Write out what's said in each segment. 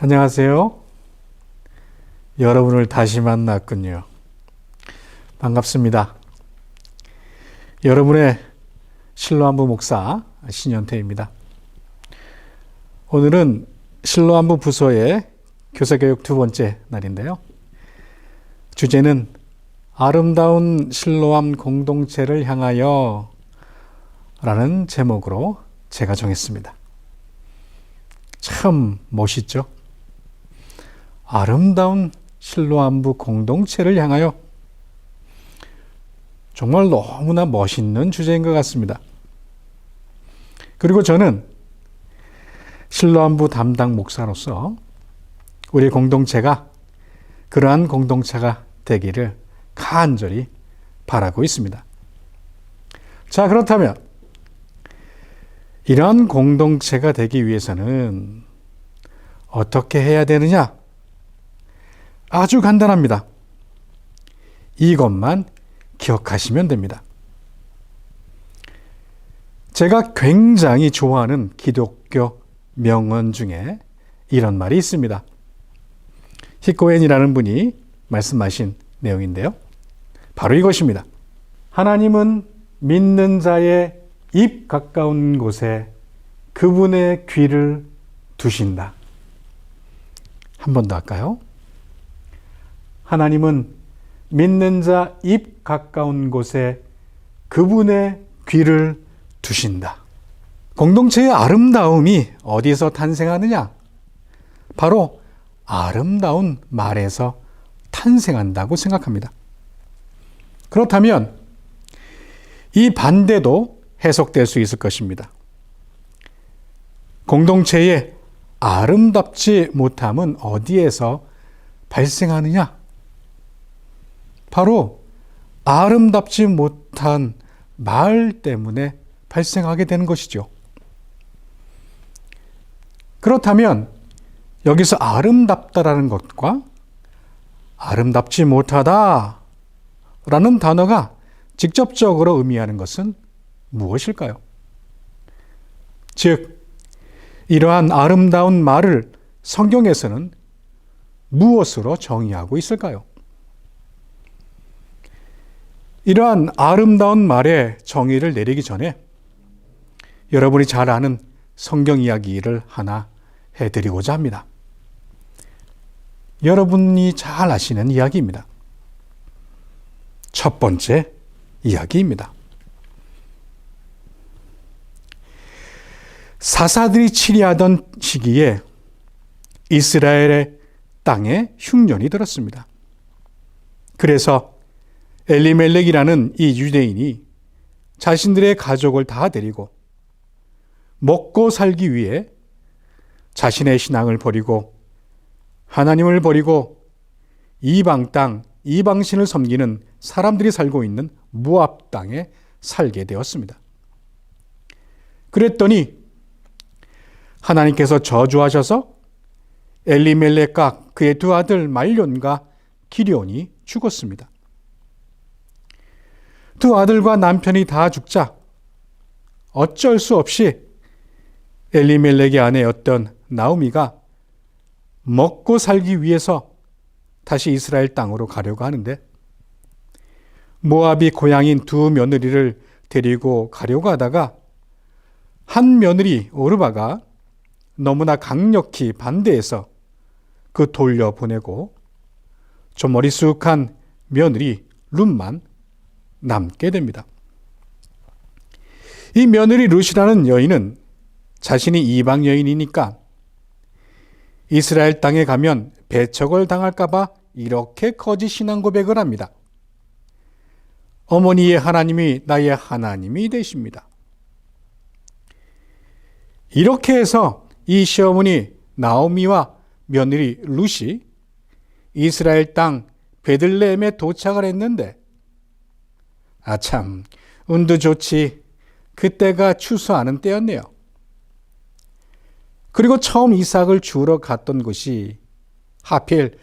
안녕하세요. 여러분을 다시 만났군요. 반갑습니다. 여러분의 실로암부 목사 신현태입니다. 오늘은 실로암부 부서의 교사교육 두 번째 날인데요. 주제는 아름다운 실로암 공동체를 향하여 라는 제목으로 제가 정했습니다. 참 멋있죠? 아름다운 실로암부 공동체를 향하여. 정말 너무나 멋있는 주제인 것 같습니다. 그리고 저는 실로암부 담당 목사로서 우리 공동체가 그러한 공동체가 되기를 간절히 바라고 있습니다. 자, 그렇다면 이러한 공동체가 되기 위해서는 어떻게 해야 되느냐? 아주 간단합니다. 이것만 기억하시면 됩니다. 제가 굉장히 좋아하는 기독교 명언 중에 이런 말이 있습니다. 히코엔이라는 분이 말씀하신 내용인데요. 바로 이것입니다. 하나님은 믿는 자의 입 가까운 곳에 그분의 귀를 두신다. 한 번 더 할까요? 하나님은 믿는 자 입 가까운 곳에 그분의 귀를 두신다. 공동체의 아름다움이 어디서 탄생하느냐? 바로 아름다운 말에서 탄생한다고 생각합니다. 그렇다면 이 반대도 해석될 수 있을 것입니다. 공동체의 아름답지 못함은 어디에서 발생하느냐? 바로 아름답지 못한 말 때문에 발생하게 되는 것이죠. 그렇다면 여기서 아름답다라는 것과 아름답지 못하다라는 단어가 직접적으로 의미하는 것은 무엇일까요? 즉, 이러한 아름다운 말을 성경에서는 무엇으로 정의하고 있을까요? 이러한 아름다운 말의 정의를 내리기 전에 여러분이 잘 아는 성경 이야기를 하나 해드리고자 합니다. 여러분이 잘 아시는 이야기입니다. 첫 번째 이야기입니다. 사사들이 치리하던 시기에 이스라엘의 땅에 흉년이 들었습니다. 그래서 엘리멜렉이라는 이 유대인이 자신들의 가족을 다 데리고 먹고 살기 위해 자신의 신앙을 버리고 하나님을 버리고 이방 땅, 이방신을 섬기는 사람들이 살고 있는 모압 땅에 살게 되었습니다. 그랬더니 하나님께서 저주하셔서 엘리멜렉과 그의 두 아들 말론과 기럧이 죽었습니다. 두 아들과 남편이 다 죽자 어쩔 수 없이 엘리멜렉의 아내였던 나오미가 먹고 살기 위해서 다시 이스라엘 땅으로 가려고 하는데 모압이 고향인 두 며느리를 데리고 가려고 하다가 한 며느리 오르바가 너무나 강력히 반대해서 그 돌려보내고 좀 머리숙한 며느리 룻만 남게 됩니다. 이 며느리 룻이라는 여인은 자신이 이방 여인이니까 이스라엘 땅에 가면 배척을 당할까봐 이렇게 거짓 신앙 고백을 합니다. 어머니의 하나님이 나의 하나님이 되십니다. 이렇게 해서 이 시어머니 나오미와 며느리 룻이 이스라엘 땅 베들레헴에 도착을 했는데 아참 운도 좋지 그때가 추수하는 때였네요. 그리고 처음 이삭을 주우러 갔던 곳이 하필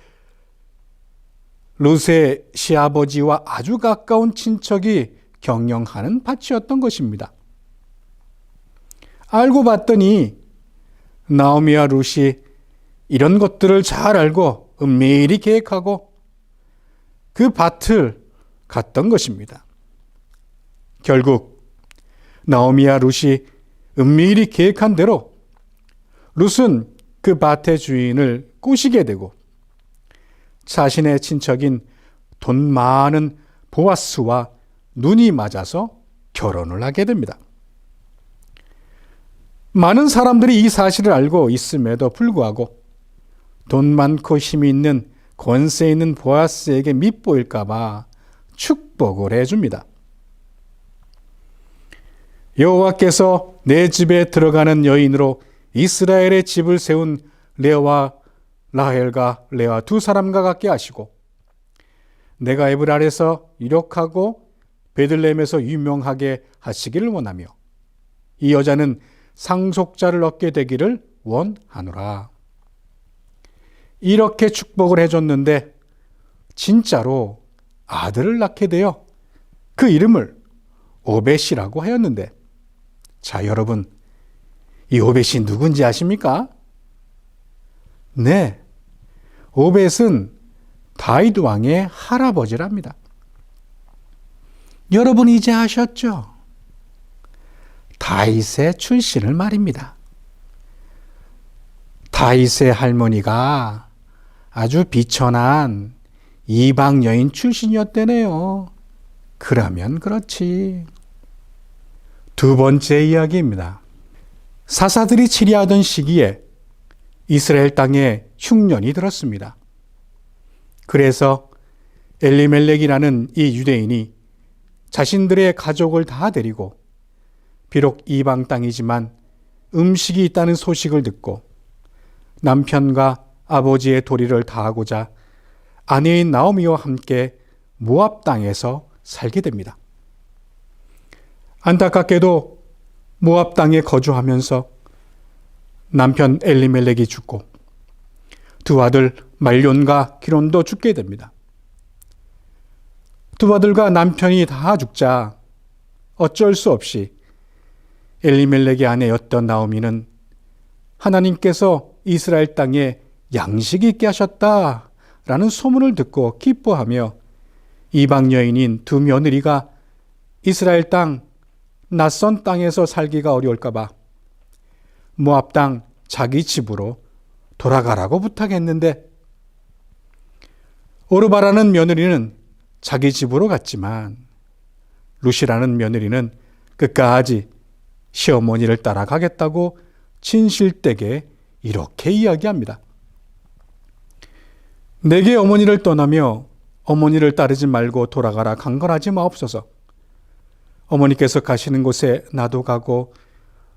룻의 시아버지와 아주 가까운 친척이 경영하는 밭이었던 것입니다. 알고 봤더니 나오미와 룻이 이런 것들을 잘 알고 은밀히 계획하고 그 밭을 갔던 것입니다. 결국 나오미와 룻이 은밀히 계획한 대로 룻은 그 밭의 주인을 꼬시게 되고 자신의 친척인 돈 많은 보아스와 눈이 맞아서 결혼을 하게 됩니다. 많은 사람들이 이 사실을 알고 있음에도 불구하고 돈 많고 힘이 있는 권세 있는 보아스에게 밉보일까 봐 축복을 해줍니다. 여호와께서 내 집에 들어가는 여인으로 이스라엘의 집을 세운 레아와 라헬과 레아 두 사람과 같게 하시고 내가 에브랄에서 유력하고 베들레헴에서 유명하게 하시기를 원하며 이 여자는 상속자를 얻게 되기를 원하노라. 이렇게 축복을 해줬는데 진짜로 아들을 낳게 되어 그 이름을 오벳이라고 하였는데, 자 여러분, 이 오벳이 누군지 아십니까? 네, 오벳은 다윗 왕의 할아버지랍니다. 여러분 이제 아셨죠? 다윗의 출신을 말입니다. 다윗의 할머니가 아주 비천한 이방 여인 출신이었대네요. 그러면 그렇지. 두 번째 이야기입니다. 사사들이 치리하던 시기에 이스라엘 땅에 흉년이 들었습니다. 그래서 엘리멜렉이라는 이 유대인이 자신들의 가족을 다 데리고 비록 이방 땅이지만 음식이 있다는 소식을 듣고 남편과 아버지의 도리를 다하고자 아내인 나오미와 함께 모압 땅에서 살게 됩니다. 안타깝게도 모압 땅에 거주하면서 남편 엘리멜렉이 죽고 두 아들 말론과 기론도 죽게 됩니다. 두 아들과 남편이 다 죽자 어쩔 수 없이 엘리멜렉의 아내였던 나오미는 하나님께서 이스라엘 땅에 양식이 있게 하셨다라는 소문을 듣고 기뻐하며 이방 여인인 두 며느리가 이스라엘 땅 낯선 땅에서 살기가 어려울까 봐 모압 땅 자기 집으로 돌아가라고 부탁했는데 오르바라는 며느리는 자기 집으로 갔지만 룻이라는 며느리는 끝까지 시어머니를 따라가겠다고 진실되게 이렇게 이야기합니다. 내게 어머니를 떠나며 어머니를 따르지 말고 돌아가라 강건하지 마옵소서. 어머니께서 가시는 곳에 나도 가고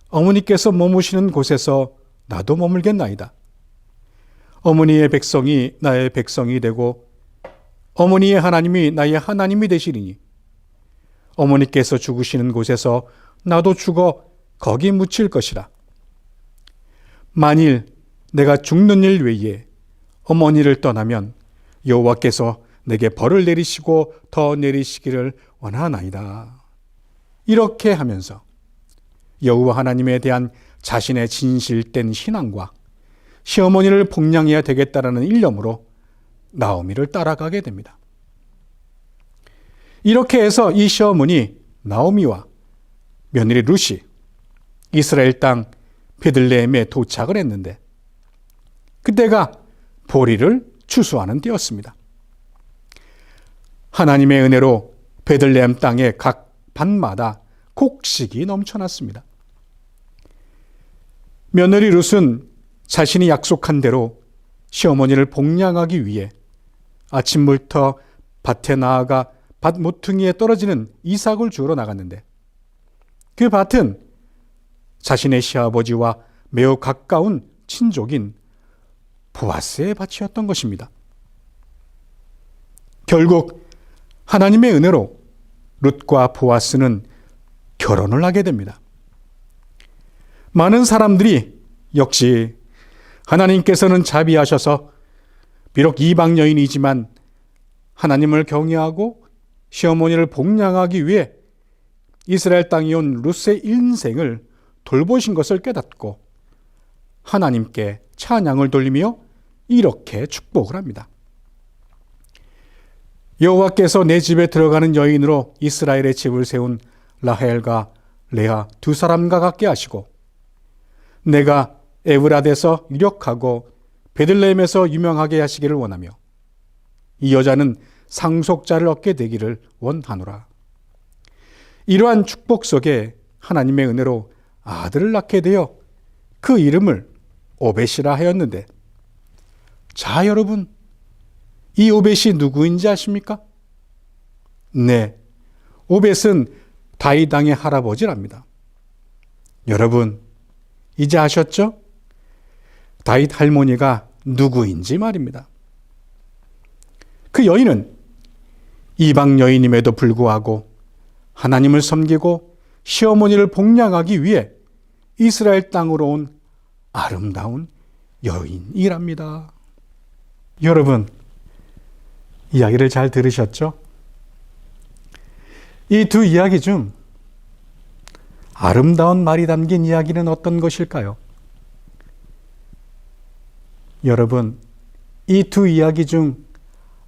어머니께서 머무시는 곳에서 나도 머물겠나이다. 어머니의 백성이 나의 백성이 되고 어머니의 하나님이 나의 하나님이 되시리니 어머니께서 죽으시는 곳에서 나도 죽어 거기 묻힐 것이라. 만일 내가 죽는 일 외에 어머니를 떠나면 여호와께서 내게 벌을 내리시고 더 내리시기를 원하나이다. 이렇게 하면서 여호와 하나님에 대한 자신의 진실된 신앙과 시어머니를 복양해야 되겠다라는 일념으로 나오미를 따라가게 됩니다. 이렇게 해서 이 시어머니 나오미와 며느리 룻이 이스라엘 땅 베들레헴에 도착을 했는데 그때가 보리를 추수하는 때였습니다. 하나님의 은혜로 베들레헴 땅의 각 밭마다 곡식이 넘쳐났습니다. 며느리 룻은 자신이 약속한 대로 시어머니를 복양하기 위해 아침부터 밭에 나아가 밭 모퉁이에 떨어지는 이삭을 주우러 나갔는데 그 밭은 자신의 시아버지와 매우 가까운 친족인 보아스의 밭이었던 것입니다. 결국 하나님의 은혜로 룻과 보아스는 결혼을 하게 됩니다. 많은 사람들이 역시 하나님께서는 자비하셔서 비록 이방 여인이지만 하나님을 경외하고 시어머니를 복양하기 위해 이스라엘 땅에 온 룻의 인생을 돌보신 것을 깨닫고 하나님께 찬양을 돌리며 이렇게 축복을 합니다. 여호와께서 내 집에 들어가는 여인으로 이스라엘의 집을 세운 라헬과 레아 두 사람과 같게 하시고 내가 에브라데서 유력하고 베들레헴에서 유명하게 하시기를 원하며 이 여자는 상속자를 얻게 되기를 원하노라. 이러한 축복 속에 하나님의 은혜로 아들을 낳게 되어 그 이름을 오벳이라 하였는데, 자 여러분, 이 오벳이 누구인지 아십니까? 네, 오벳은 다윗 왕의 할아버지랍니다. 여러분, 이제 아셨죠? 다윗 할머니가 누구인지 말입니다. 그 여인은 이방 여인임에도 불구하고 하나님을 섬기고 시어머니를 복양하기 위해 이스라엘 땅으로 온 아름다운 여인이랍니다. 여러분, 이야기를 잘 들으셨죠? 이 두 이야기 중 아름다운 말이 담긴 이야기는 어떤 것일까요? 여러분, 이 두 이야기 중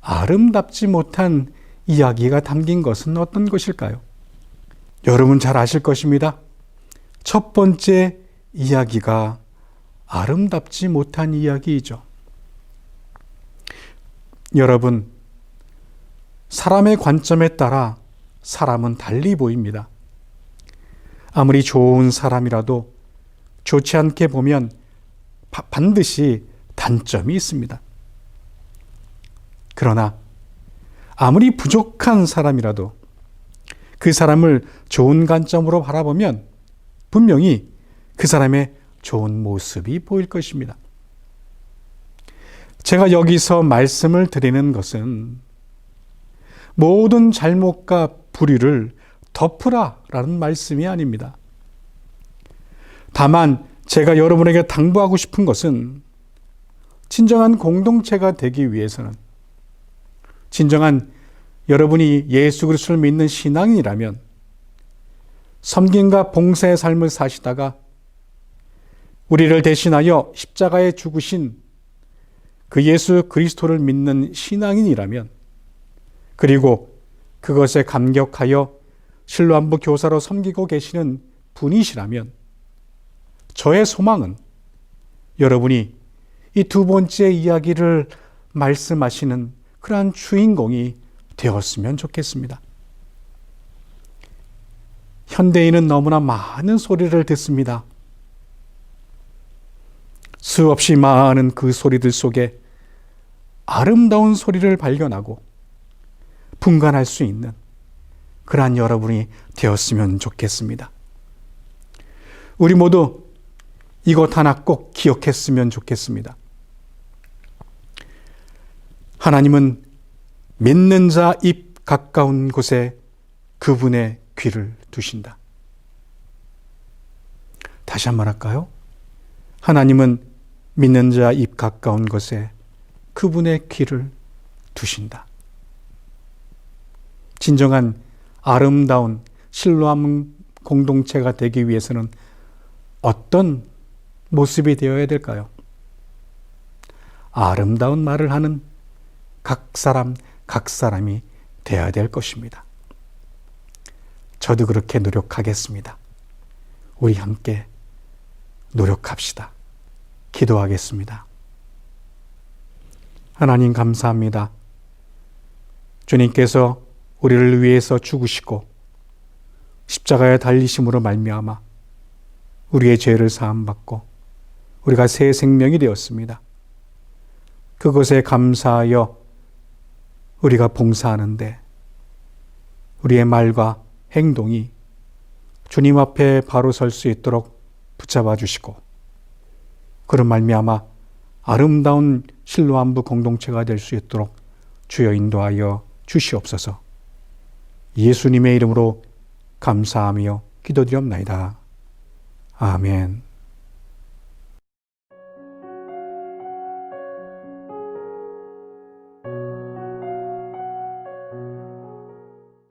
아름답지 못한 이야기가 담긴 것은 어떤 것일까요? 여러분 잘 아실 것입니다. 첫 번째 이야기가 아름답지 못한 이야기이죠. 여러분, 사람의 관점에 따라 사람은 달리 보입니다. 아무리 좋은 사람이라도 좋지 않게 보면 반드시 단점이 있습니다. 그러나 아무리 부족한 사람이라도 그 사람을 좋은 관점으로 바라보면 분명히 그 사람의 좋은 모습이 보일 것입니다. 제가 여기서 말씀을 드리는 것은 모든 잘못과 불의를 덮으라라는 말씀이 아닙니다. 다만 제가 여러분에게 당부하고 싶은 것은 진정한 공동체가 되기 위해서는, 진정한 여러분이 예수 그리스도를 믿는 신앙인이라면 섬김과 봉사의 삶을 사시다가 우리를 대신하여 십자가에 죽으신 그 예수 그리스도를 믿는 신앙인이라면, 그리고 그것에 감격하여 실로암부 교사로 섬기고 계시는 분이시라면, 저의 소망은 여러분이 이 두 번째 이야기를 말씀하시는 그러한 주인공이 되었으면 좋겠습니다. 현대인은 너무나 많은 소리를 듣습니다. 수없이 많은 그 소리들 속에 아름다운 소리를 발견하고 분간할 수 있는 그러한 여러분이 되었으면 좋겠습니다. 우리 모두 이것 하나 꼭 기억했으면 좋겠습니다. 하나님은 믿는 자 입 가까운 곳에 그분의 귀를 두신다. 다시 한번 할까요? 하나님은 믿는 자 입 가까운 곳에 그분의 귀를 두신다. 진정한 아름다운 실로암 공동체가 되기 위해서는 어떤 모습이 되어야 될까요? 아름다운 말을 하는 각 사람이 되어야 될 것입니다. 저도 그렇게 노력하겠습니다. 우리 함께 노력합시다. 기도하겠습니다. 하나님 감사합니다. 주님께서 우리를 위해서 죽으시고 십자가에 달리심으로 말미암아 우리의 죄를 사함받고 우리가 새 생명이 되었습니다. 그것에 감사하여 우리가 봉사하는데 우리의 말과 행동이 주님 앞에 바로 설 수 있도록 붙잡아 주시고 그런 말미암아 아름다운 실로암부 공동체가 될 수 있도록 주여 인도하여 주시옵소서. 예수님의 이름으로 감사하며 기도드리옵나이다. 아멘.